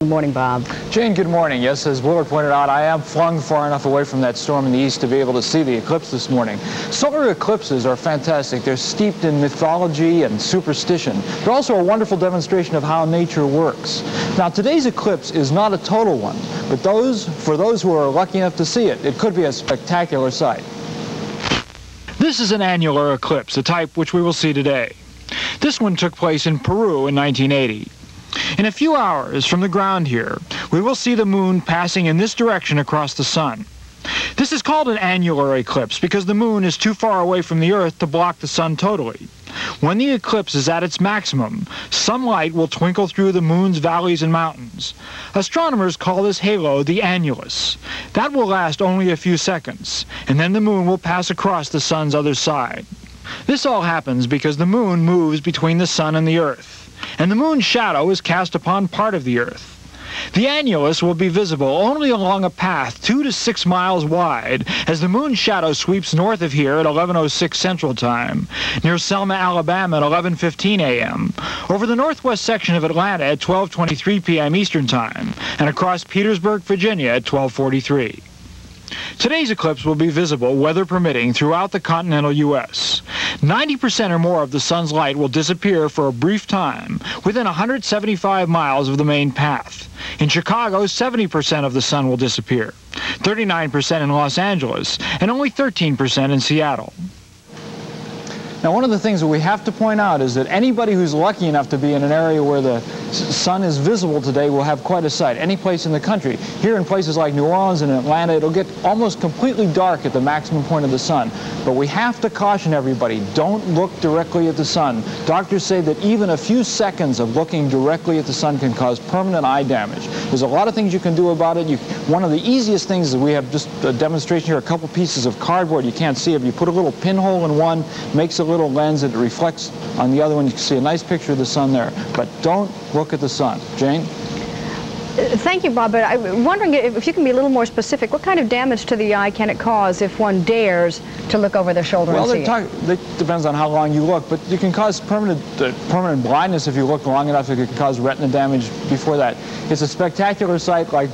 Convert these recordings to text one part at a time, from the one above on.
Good morning, Bob. Jane, good morning. Yes, as Willard pointed out, I am flung far enough away from that storm in the east to be able to see the eclipse this morning. Solar eclipses are fantastic. They're steeped in mythology and superstition. They're also a wonderful demonstration of how nature works. Now, today's eclipse is not a total one, but for those who are lucky enough to see it, it could be a spectacular sight. This is an annular eclipse, a type which we will see today. This one took place in Peru in 1980. In a few hours from the ground here, we will see the moon passing in this direction across the sun. This is called an annular eclipse because the moon is too far away from the Earth to block the sun totally. When the eclipse is at its maximum, sunlight will twinkle through the moon's valleys and mountains. Astronomers call this halo the annulus. That will last only a few seconds, and then the moon will pass across the sun's other side. This all happens because the moon moves between the sun and the Earth, and the moon's shadow is cast upon part of the Earth. The annulus will be visible only along a path 2 to 6 miles wide as the moon's shadow sweeps north of here at 11:06 Central Time, near Selma, Alabama at 11:15 a.m., over the northwest section of Atlanta at 12:23 p.m. Eastern Time, and across Petersburg, Virginia at 12:43. Today's eclipse will be visible, weather permitting, throughout the continental U.S. 90% or more of the sun's light will disappear for a brief time within 175 miles of the main path. In Chicago, 70% of the sun will disappear, 39% in Los Angeles, and only 13% in Seattle. Now, one of the things that we have to point out is that anybody who's lucky enough to be in an area where the sun is visible today will have quite a sight. Any place in the country. Here in places like New Orleans and Atlanta, it'll get almost completely dark at the maximum point of the sun. But we have to caution everybody, don't look directly at the sun. Doctors say that even a few seconds of looking directly at the sun can cause permanent eye damage. There's a lot of things you can do about it. One of the easiest things is we have just a demonstration here, a couple pieces of cardboard. You can't see it. You put a little pinhole in one, makes a little lens that reflects on the other one. You can see a nice picture of the sun there. But don't look at the sun. Jane? Thank you, Bob, but I'm wondering if you can be a little more specific. What kind of damage to the eye can it cause if one dares to look over their shoulder and see it? It depends on how long you look, but you can cause permanent blindness if you look long enough. It can cause retina damage before that. It's a spectacular sight, like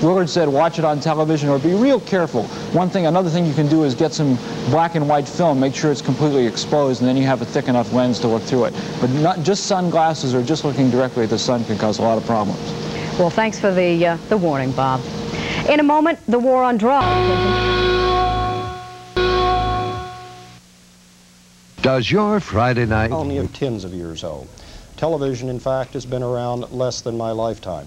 Willard said, watch it on television or be real careful. Another thing you can do is get some black and white film, make sure it's completely exposed, and then you have a thick enough lens to look through it. But not just sunglasses or just looking directly at the sun can cause a lot of problems. Well, thanks for the warning, Bob. In a moment, the war on drugs. Does your Friday night... Only of tens of years old. Television, in fact, has been around less than my lifetime.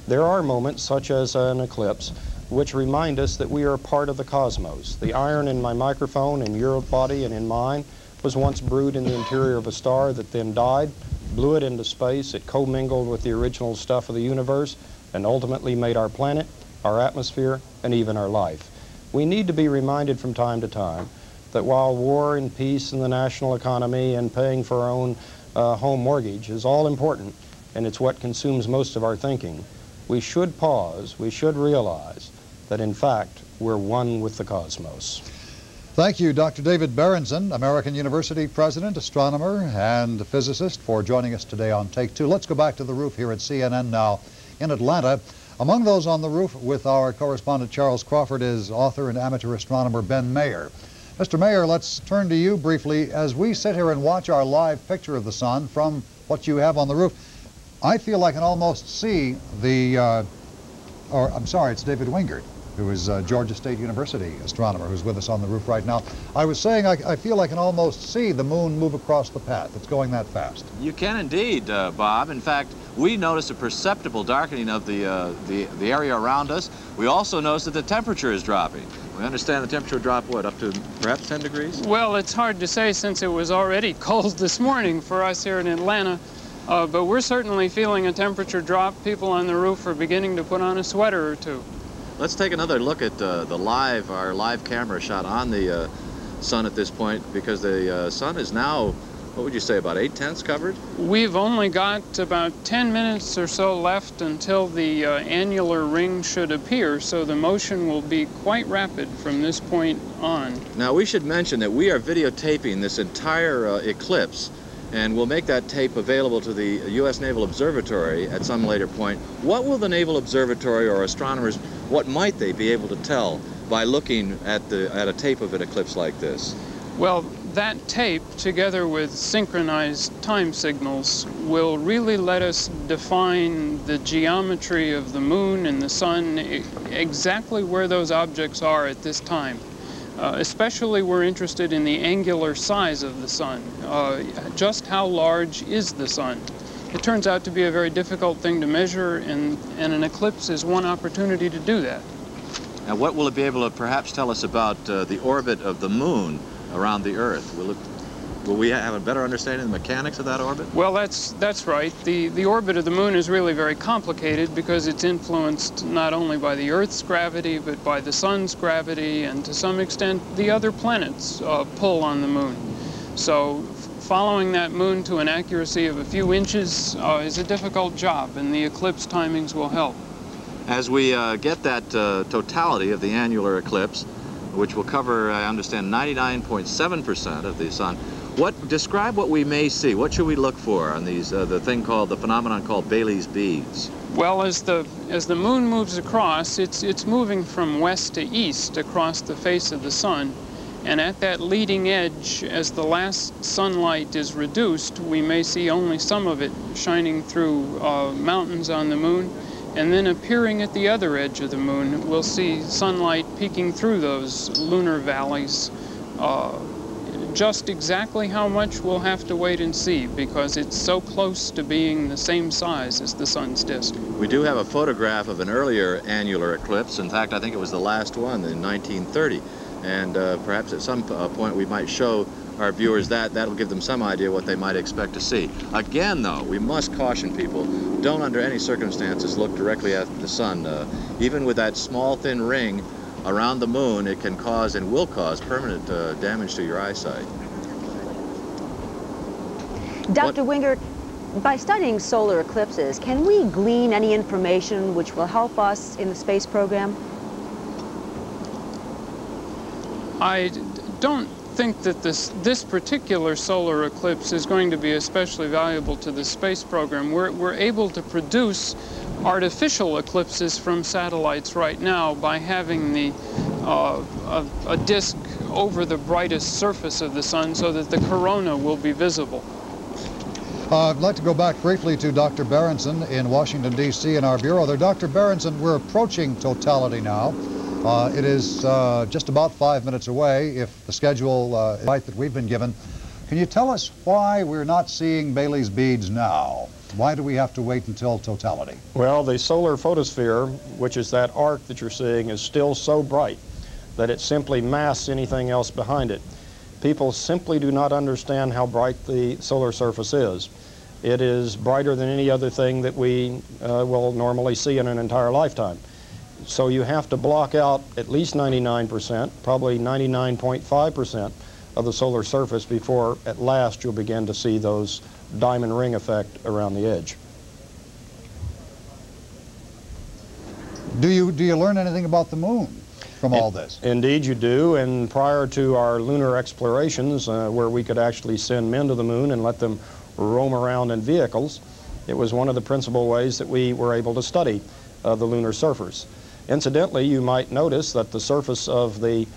There are moments, such as an eclipse, which remind us that we are a part of the cosmos. The iron in my microphone, in your body and in mine, was once brewed in the interior of a star that then died, blew it into space, it commingled with the original stuff of the universe, and ultimately made our planet, our atmosphere, and even our life. We need to be reminded from time to time that while war and peace and the national economy and paying for our own home mortgage is all important, and it's what consumes most of our thinking, we should pause, we should realize that in fact we're one with the cosmos. Thank you, Dr. David Berenson, American University president, astronomer, and physicist, for joining us today on Take Two. Let's go back to the roof here at CNN now in Atlanta. Among those on the roof with our correspondent Charles Crawford is author and amateur astronomer Ben Mayer. Mr. Mayer, let's turn to you briefly. As we sit here and watch our live picture of the sun from what you have on the roof, I feel I can almost see it's David Wingert, who is Georgia State University astronomer, who's with us on the roof right now. I was saying I feel I can almost see the moon move across the path. It's going that fast. You can indeed, Bob. In fact, we notice a perceptible darkening of the area around us. We also notice that the temperature is dropping. We understand the temperature dropped, what, up to perhaps 10 degrees? Well, it's hard to say since it was already cold this morning for us here in Atlanta. But we're certainly feeling a temperature drop. People on the roof are beginning to put on a sweater or two. Let's take another look at our live camera shot on the sun at this point, because the sun is now, what would you say, about 8/10 covered? We've only got about 10 minutes or so left until the annular ring should appear, so the motion will be quite rapid from this point on. Now, we should mention that we are videotaping this entire eclipse, and we'll make that tape available to the U.S. Naval Observatory at some later point. What will the Naval Observatory or astronomers, what might they be able to tell by looking at a tape of an eclipse like this? Well, that tape, together with synchronized time signals, will really let us define the geometry of the moon and the sun, exactly where those objects are at this time. Especially we're interested in the angular size of the sun. Just how large is the sun? It turns out to be a very difficult thing to measure, and an eclipse is one opportunity to do that. Now, what will it be able to perhaps tell us about the orbit of the moon around the Earth? Will we have a better understanding of the mechanics of that orbit? Well, that's right. The orbit of the moon is really very complicated because it's influenced not only by the Earth's gravity, but by the sun's gravity, and to some extent the other planets pull on the moon. So following that moon to an accuracy of a few inches is a difficult job, and the eclipse timings will help. As we get that totality of the annular eclipse, which will cover, I understand, 99.7% of the sun, describe what we may see. What should we look for on these, the phenomenon called Bailey's beads? Well, as the moon moves across, it's moving from west to east across the face of the sun. And at that leading edge, as the last sunlight is reduced, we may see only some of it shining through mountains on the moon. And then appearing at the other edge of the moon, we'll see sunlight peeking through those lunar valleys. Just exactly how much we'll have to wait and see, because it's so close to being the same size as the sun's disk. We do have a photograph of an earlier annular eclipse. In fact, I think it was the last one in 1930. And perhaps at some point we might show our viewers that'll give them some idea what they might expect to see. Again, though, we must caution people, don't under any circumstances look directly at the sun. Even with that small, thin ring around the moon, it can cause and will cause permanent damage to your eyesight. Dr. Wingert, by studying solar eclipses, can we glean any information which will help us in the space program? I don't think that this particular solar eclipse is going to be especially valuable to the space program. We're able to produce artificial eclipses from satellites right now by having a disk over the brightest surface of the sun so that the corona will be visible. I'd like to go back briefly to Dr. Berenson in Washington, D.C. in our bureau there. Dr. Berenson, we're approaching totality now. It is just about 5 minutes away if the schedule right that we've been given. Can you tell us why we're not seeing Bailey's beads now? Why do we have to wait until totality? Well, the solar photosphere, which is that arc that you're seeing, is still so bright that it simply masks anything else behind it. People simply do not understand how bright the solar surface is. It is brighter than any other thing that we will normally see in an entire lifetime. So you have to block out at least 99%, probably 99.5% of the solar surface before at last you'll begin to see those diamond ring effect around the edge. Do you learn anything about the moon from all this? Indeed you do, and prior to our lunar explorations where we could actually send men to the moon and let them roam around in vehicles, it was one of the principal ways that we were able to study the lunar surface. Incidentally, you might notice that the surface of the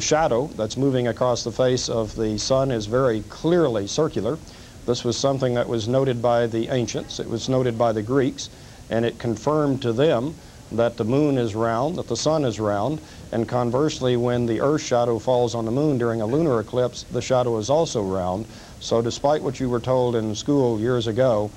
shadow that's moving across the face of the sun is very clearly circular. This was something that was noted by the ancients, it was noted by the Greeks, and it confirmed to them that the moon is round, that the sun is round, and conversely, when the Earth's shadow falls on the moon during a lunar eclipse, the shadow is also round. So despite what you were told in school years ago,